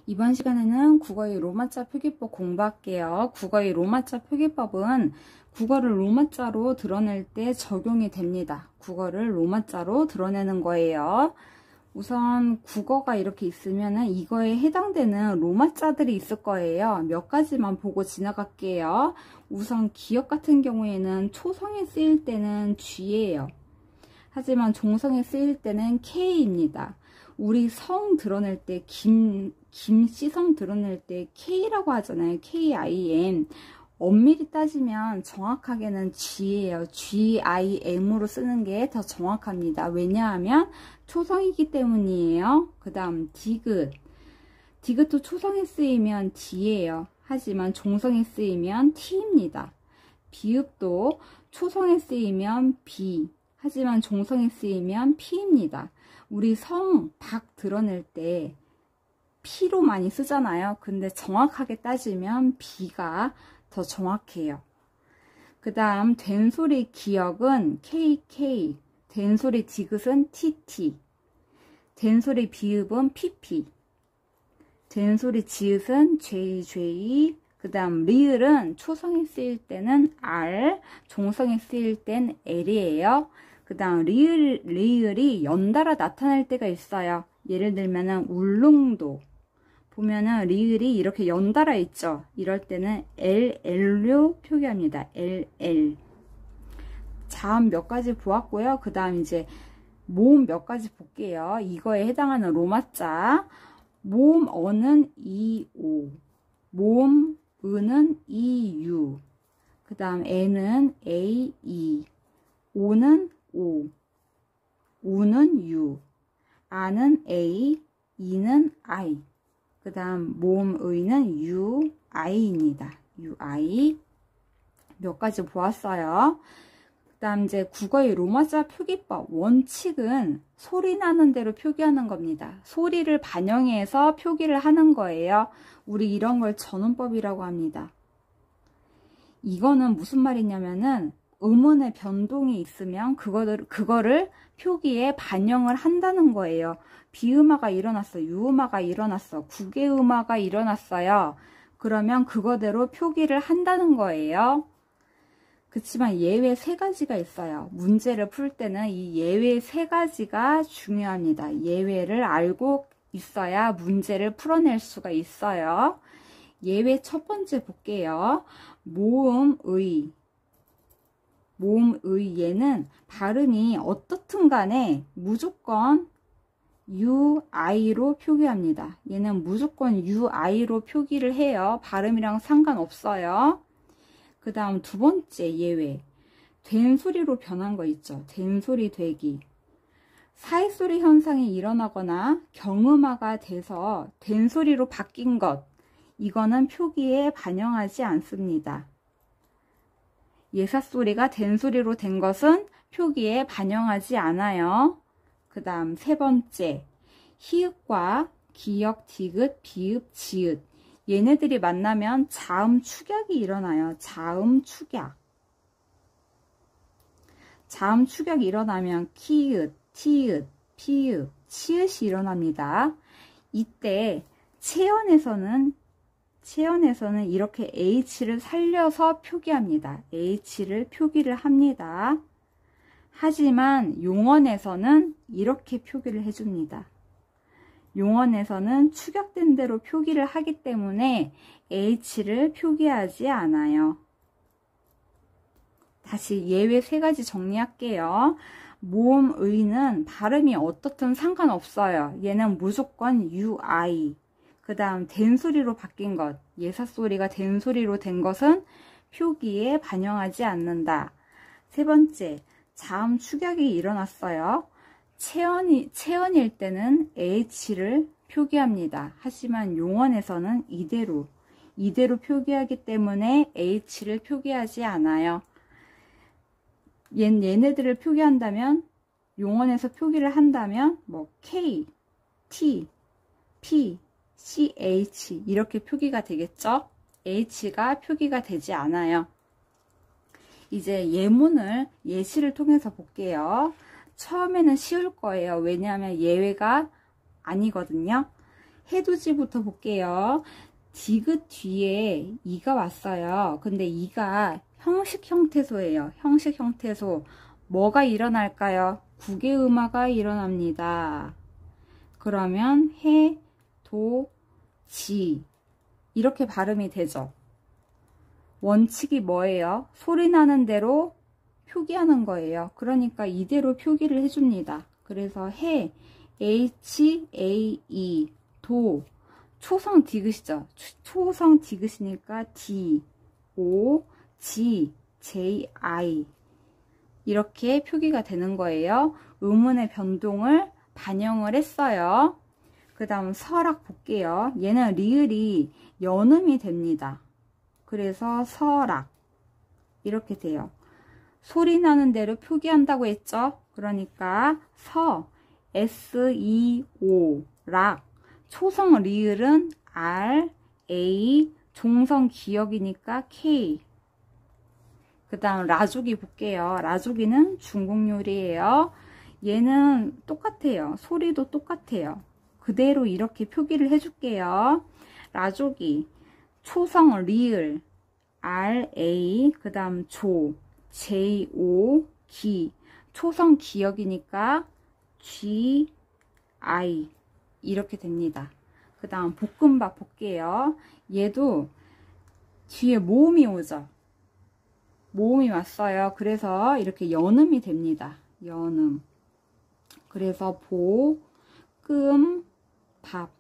이번 시간에는 국어의 로마자 표기법 공부할게요. 국어의 로마자 표기법은 국어를 로마자로 드러낼 때 적용이 됩니다. 국어를 로마자로 드러내는 거예요. 우선 국어가 이렇게 있으면 이거에 해당되는 로마자들이 있을 거예요. 몇 가지만 보고 지나갈게요. 우선 기역 같은 경우에는 초성에 쓰일 때는 G예요. 하지만 종성에 쓰일 때는 K입니다. 우리 성 드러낼 때 김씨성 드러낼 때 K라고 하잖아요. KIM. 엄밀히 따지면 정확하게는 G예요. GIM으로 쓰는 게 더 정확합니다. 왜냐하면 초성이기 때문이에요. 그 다음 디귿. 디귿도 초성에 쓰이면 D예요. 하지만 종성에 쓰이면 T입니다. 비읍도 초성에 쓰이면 B. 하지만 종성에 쓰이면 P입니다. 우리 성, 박 드러낼 때 P로 많이 쓰잖아요. 근데 정확하게 따지면 B가 더 정확해요. 그 다음 된소리 기역은 KK, 된소리 디귿은 TT, 된소리 비읍은 PP, 된소리 지읒은 JJ, 그 다음 리을은 초성에 쓰일 때는 R, 종성에 쓰일 땐 L이에요. 그 다음 리을이 연달아 나타날 때가 있어요. 예를 들면은 울릉도 보면은 리을이 이렇게 연달아 있죠. 이럴 때는 LL로 표기합니다. LL. 자음 몇 가지 보았고요. 그 다음 이제 모음 몇 가지 볼게요. 이거에 해당하는 로마자. 모음 어는 EO, 모음 은은 EU, 그 다음 N은 AE, O는 O, U는 U, A는 A, E는 I, 그 다음 모음 의는 UI입니다. UI 몇 가지 보았어요. 그 다음 이제 국어의 로마자 표기법 원칙은 소리 나는 대로 표기하는 겁니다. 소리를 반영해서 표기를 하는 거예요. 우리 이런 걸 전운법이라고 합니다. 이거는 무슨 말이냐면은 음운의 변동이 있으면 그거를 표기에 반영을 한다는 거예요. 비음화가 일어났어, 유음화가 일어났어, 국외음화가 일어났어요. 그러면 그거대로 표기를 한다는 거예요. 그렇지만 예외 3가지가 있어요. 문제를 풀 때는 이 예외 3가지가 중요합니다. 예외를 알고 있어야 문제를 풀어낼 수가 있어요. 예외 첫 번째 볼게요. 모음의. 모음의 얘는 발음이 어떻든 간에 무조건 UI로 표기합니다. 얘는 무조건 UI로 표기를 해요. 발음이랑 상관없어요. 그 다음 두 번째 예외. 된소리로 변한 거 있죠. 된소리 되기. 사회소리 현상이 일어나거나 경음화가 돼서 된소리로 바뀐 것. 이거는 표기에 반영하지 않습니다. 예사소리가 된소리로 된 것은 표기에 반영하지 않아요. 그 다음 세 번째, 히읗과 기역, 디귿, 비읍, 지읒. 얘네들이 만나면 자음 축약이 일어나요. 자음 축약. 자음 축약이 일어나면 키읔, 티읕, 피읕, 치읓이 일어납니다. 이때 체언에서는 이렇게 H를 살려서 표기합니다. H를 표기를 합니다. 하지만 용언에서는 이렇게 표기를 해줍니다. 용언에서는 축약된 대로 표기를 하기 때문에 H를 표기하지 않아요. 다시 예외 3가지 정리할게요. 모음의는 발음이 어떻든 상관없어요. 얘는 무조건 UI. 그 다음 된소리로 바뀐 것, 예사소리가 된소리로 된 것은 표기에 반영하지 않는다. 세 번째, 자음 축약이 일어났어요. 체언일 때는 H를 표기합니다. 하지만 용언에서는 이대로 표기하기 때문에 H를 표기하지 않아요. 얘네들을 표기한다면, 용언에서 표기를 한다면 뭐 K, T, P, CH 이렇게 표기가 되겠죠? H가 표기가 되지 않아요. 이제 예문을 예시를 통해서 볼게요. 처음에는 쉬울 거예요. 왜냐하면 예외가 아니거든요. 해돋이부터 볼게요. 디귿 뒤에 이가 왔어요. 근데 이가 형식 형태소예요. 형식 형태소. 뭐가 일어날까요? 국외음화가 일어납니다. 그러면 해, 도, 지 이렇게 발음이 되죠. 원칙이 뭐예요? 소리 나는 대로 표기하는 거예요. 그러니까 이대로 표기를 해줍니다. 그래서 해, H, A, E, 도, 초성 디귿이죠. 초성 디귿이니까 D, O, G, J, I 이렇게 표기가 되는 거예요. 음운의 변동을 반영을 했어요. 그 다음 설악 볼게요. 얘는 리을이 연음이 됩니다. 그래서 설악 이렇게 돼요. 소리 나는 대로 표기한다고 했죠. 그러니까 서, S, E, O, 락. 초성 리을은 R, A, 종성 기역이니까 K. 그 다음 라조기 볼게요. 라조기는 중국 요리예요. 얘는 똑같아요. 소리도 똑같아요. 그대로 이렇게 표기를 해줄게요. 라조기 초성 리을 R, A, 그 다음 조, J, O, 기. 초성 기역이니까 G, I 이렇게 됩니다. 그 다음 볶음밥 볼게요. 얘도 뒤에 모음이 오죠. 모음이 왔어요. 그래서 이렇게 연음이 됩니다. 연음. 그래서 보, 끔, 밥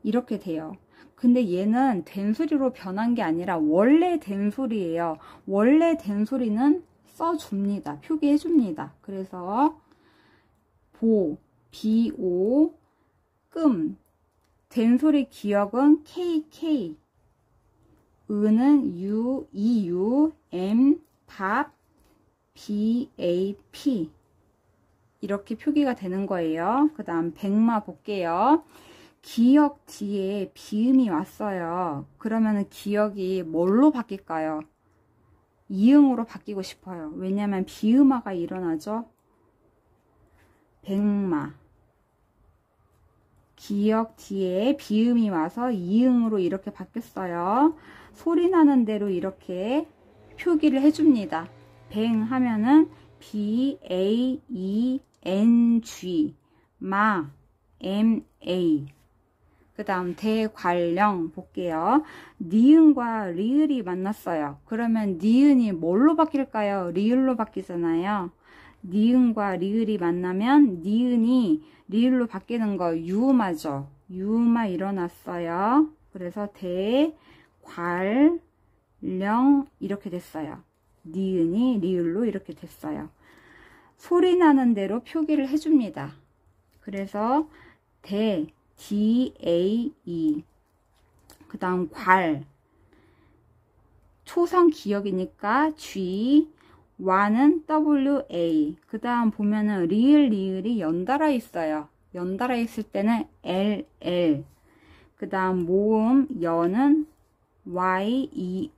이렇게 돼요. 근데 얘는 된소리로 변한 게 아니라 원래 된소리예요. 원래 된소리는 써줍니다. 표기해줍니다. 그래서 보, BO, 끔, 된소리 기역은 KK, 은은 U, EU, M, 밥, BAP 이렇게 표기가 되는 거예요. 그 다음 백마 볼게요. 기역 뒤에 비음이 왔어요. 그러면 기역이 뭘로 바뀔까요? 이응으로 바뀌고 싶어요. 왜냐하면 비음화가 일어나죠. 백마. 기역 뒤에 비음이 와서 이응으로 이렇게 바뀌었어요. 소리 나는 대로 이렇게 표기를 해줍니다. 뱅 하면은 BAENG, 마, MA. 그 다음 대관령 볼게요. 니은과 리을이 만났어요. 그러면 니은이 뭘로 바뀔까요? 리을로 바뀌잖아요. 니은과 리을이 만나면 니은이 리을로 바뀌는 거 유음하죠. 유음화 일어났어요. 그래서 대관령 이렇게 됐어요. 니은이 리을로 이렇게 됐어요. 소리 나는 대로 표기를 해줍니다. 그래서 DAE. 그 다음 괄. 초성 기역이니까 G. 와는 WA. 그 다음 보면은 리을이 연달아 있어요. 연달아 있을 때는 LL. 그 다음 모음 여는 YEONG.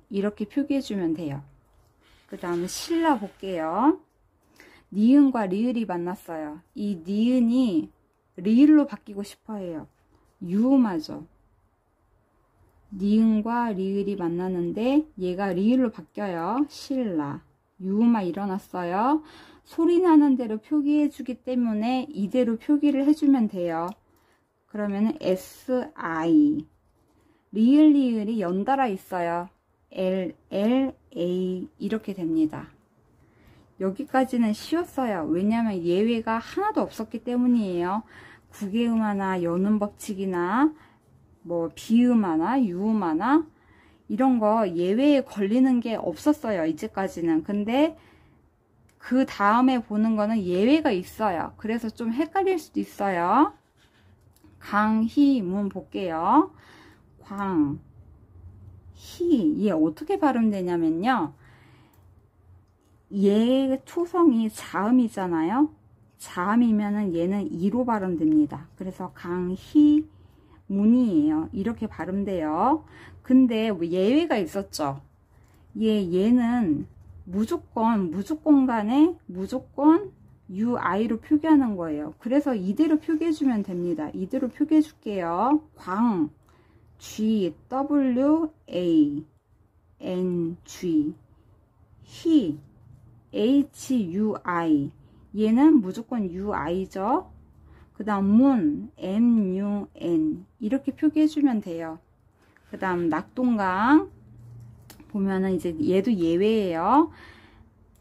이렇게 표기해주면 돼요. 그 다음 신라 볼게요. 니은과 리을이 만났어요. 이 니은이 리을로 바뀌고 싶어 해요. 유음하죠. 니은과 리을이 만나는데 얘가 리을로 바뀌어요. 신라. 유음화 일어났어요. 소리 나는 대로 표기해 주기 때문에 이대로 표기를 해주면 돼요. 그러면은 SI. 리을이 연달아 있어요. LLA 이렇게 됩니다. 여기까지는 쉬웠어요. 왜냐하면 예외가 하나도 없었기 때문이에요. 국외음화나 연음 법칙이나 뭐 비음화나 유음화나 이런 거 예외에 걸리는 게 없었어요. 이제까지는. 근데 그 다음에 보는 거는 예외가 있어요. 그래서 좀 헷갈릴 수도 있어요. 강희문 볼게요. 광, 희. 얘 어떻게 발음되냐면요. 얘 초성이 자음이잖아요. 자음이면은 얘는 이로 발음됩니다. 그래서 강희문이에요. 이렇게 발음돼요. 근데 예외가 있었죠. 얘는 무조건 간에 무조건 UI로 표기하는 거예요. 그래서 이대로 표기해 주면 됩니다. 이대로 표기해 줄게요. 광, G, W, A, N, G, 희, H, U, I. 얘는 무조건 UI죠. 그 다음 문, M, U, N. 이렇게 표기해 주면 돼요. 그 다음 낙동강 보면은 이제 얘도 예외예요.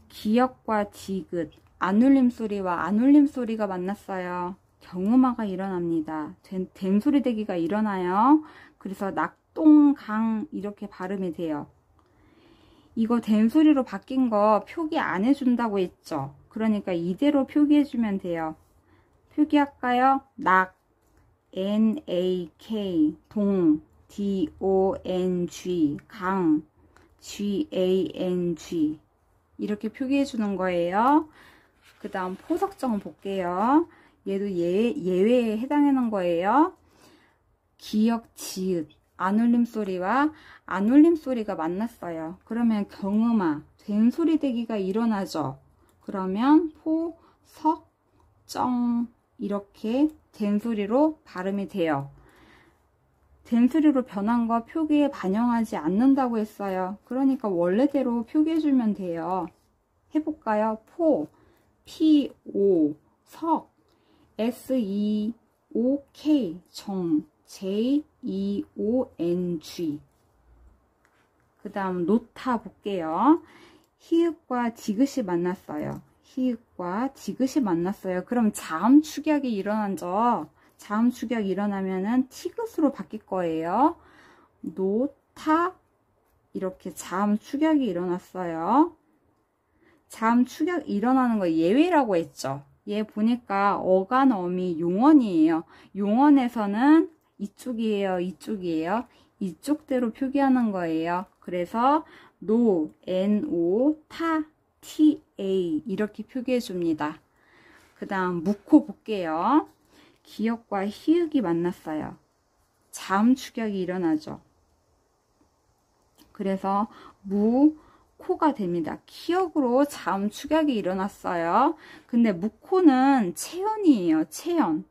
기역과 디귿, 안울림 소리와 안울림 소리가 만났어요. 경음화가 일어납니다. 된소리 대기가 일어나요. 그래서 낙동강 이렇게 발음이 돼요. 이거 된소리로 바뀐 거 표기 안 해준다고 했죠. 그러니까 이대로 표기해주면 돼요. 표기할까요? 낙, N-A-K, 동, D-O-N-G, 강, G-A-N-G 이렇게 표기해 주는 거예요. 그 다음 포석정 볼게요. 얘도 예외에 해당하는 거예요. 기역, 지읒, 안울림 소리와 안울림 소리가 만났어요. 그러면 경음화, 된소리 대기가 일어나죠. 그러면 포, 석, 정 이렇게 된소리로 발음이 돼요. 된소리로 변한 거 표기에 반영하지 않는다고 했어요. 그러니까 원래대로 표기해주면 돼요. 해볼까요? 포, P, O, 석, S, E, O, K, 정, J, E, O, N, G. 그 다음 노타 볼게요. 히읗과 디귿이 만났어요. 히읗과 디귿이 만났어요. 그럼 자음 축약이 일어나죠. 자음 축약이 일어나면은 티귿으로 바뀔 거예요. 노타 이렇게 자음 축약이 일어났어요. 자음 축약 일어나는 거 예외라고 했죠. 얘 보니까 어간어미 용언이에요. 용언에서는 이쪽이에요, 이쪽이에요. 이쪽대로 표기하는 거예요. 그래서 노, NO, 타, TA 이렇게 표기해 줍니다. 그 다음 묵호 볼게요. 기역과 히읗이 만났어요. 자음 축약이 일어나죠. 그래서 무, 코가 됩니다. 기역으로 자음 축약이 일어났어요. 근데 무코는 체연이에요. 체연.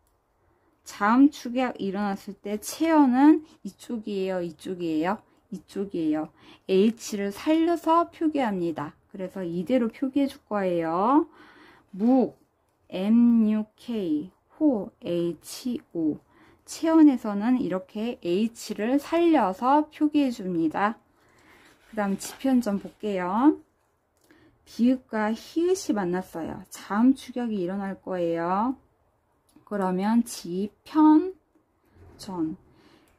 자음 축약 일어났을 때 체연은 이쪽이에요. 이쪽이에요. 이쪽이에요. H를 살려서 표기합니다. 그래서 이대로 표기해 줄 거예요. 묵, MUK, 호, HO. 체연에서는 이렇게 H를 살려서 표기해 줍니다. 그 다음 지편전 볼게요. 비읍과 히읗이 만났어요. 자음 축약이 일어날 거예요. 그러면 지편전.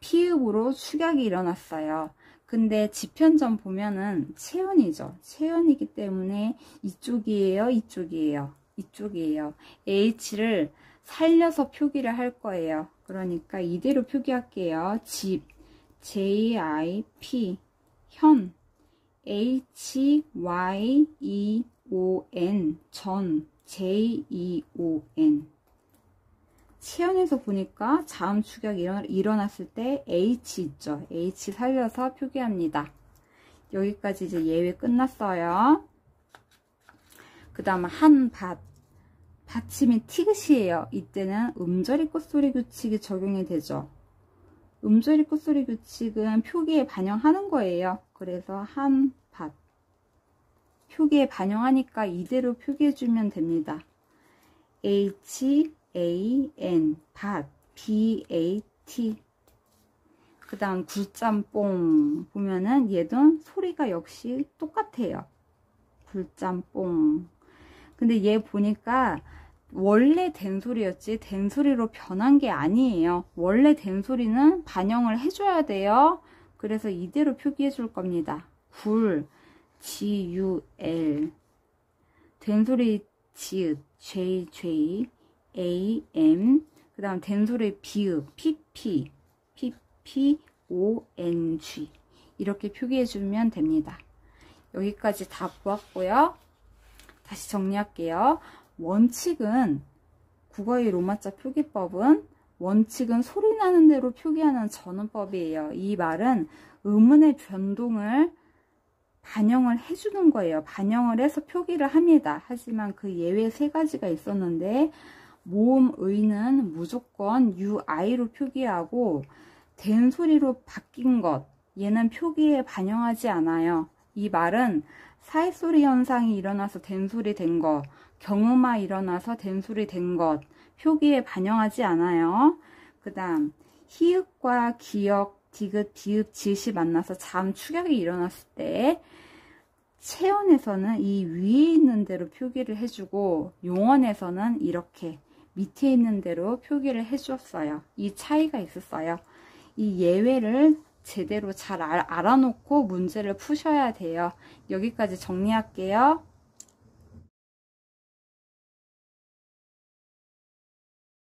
피읍으로 축약이 일어났어요. 근데 지편전 보면은 체연이죠. 체연이기 때문에 이쪽이에요. 이쪽이에요. 이쪽이에요. H를 살려서 표기를 할 거예요. 그러니까 이대로 표기할게요. 집, JIP, 현, HYEON, 전, JEON. 체연에서 보니까 자음 축약이 일어났을 때 H 있죠. H 살려서 표기합니다. 여기까지 이제 예외 끝났어요. 그 다음 한밭. 받침이 티귿이에요. 이때는 음절이 끝소리 규칙이 적용이 되죠. 음절이 끝소리 규칙은 표기에 반영하는 거예요. 그래서 한밭. 표기에 반영하니까 이대로 표기해주면 됩니다. HAN, 밭, BAT. 그 다음 굴짬뽕 보면은 얘도 소리가 역시 똑같아요. 굴짬뽕. 근데 얘 보니까 원래 된소리였지 된소리로 변한 게 아니에요. 원래 된소리는 반영을 해줘야 돼요. 그래서 이대로 표기해 줄 겁니다. 굴, GUL. 된소리 지읒, JJ, AM. 그 다음 된소리 비읍, PP, PPONG. 이렇게 표기해 주면 됩니다. 여기까지 다 보았고요. 다시 정리할게요. 원칙은 국어의 로마자 표기법은 원칙은 소리 나는 대로 표기하는 전음법이에요. 이 말은 음운의 변동을 반영을 해주는 거예요. 반영을 해서 표기를 합니다. 하지만 그 예외 3가지가 있었는데 모음 의는 무조건 UI로 표기하고 된소리로 바뀐 것 얘는 표기에 반영하지 않아요. 이 말은 사회소리 현상이 일어나서 된소리 된 것, 경음화 일어나서 된소리 된 것 표기에 반영하지 않아요. 그 다음 히읗과 기역, 디귿, 비읍, 지읒이 만나서 자음 축약이 일어났을 때 체언에서는 이 위에 있는 대로 표기를 해주고 용언에서는 이렇게 밑에 있는 대로 표기를 해줬어요. 이 차이가 있었어요. 이 예외를 제대로 잘 알아놓고 문제를 푸셔야 돼요. 여기까지 정리할게요.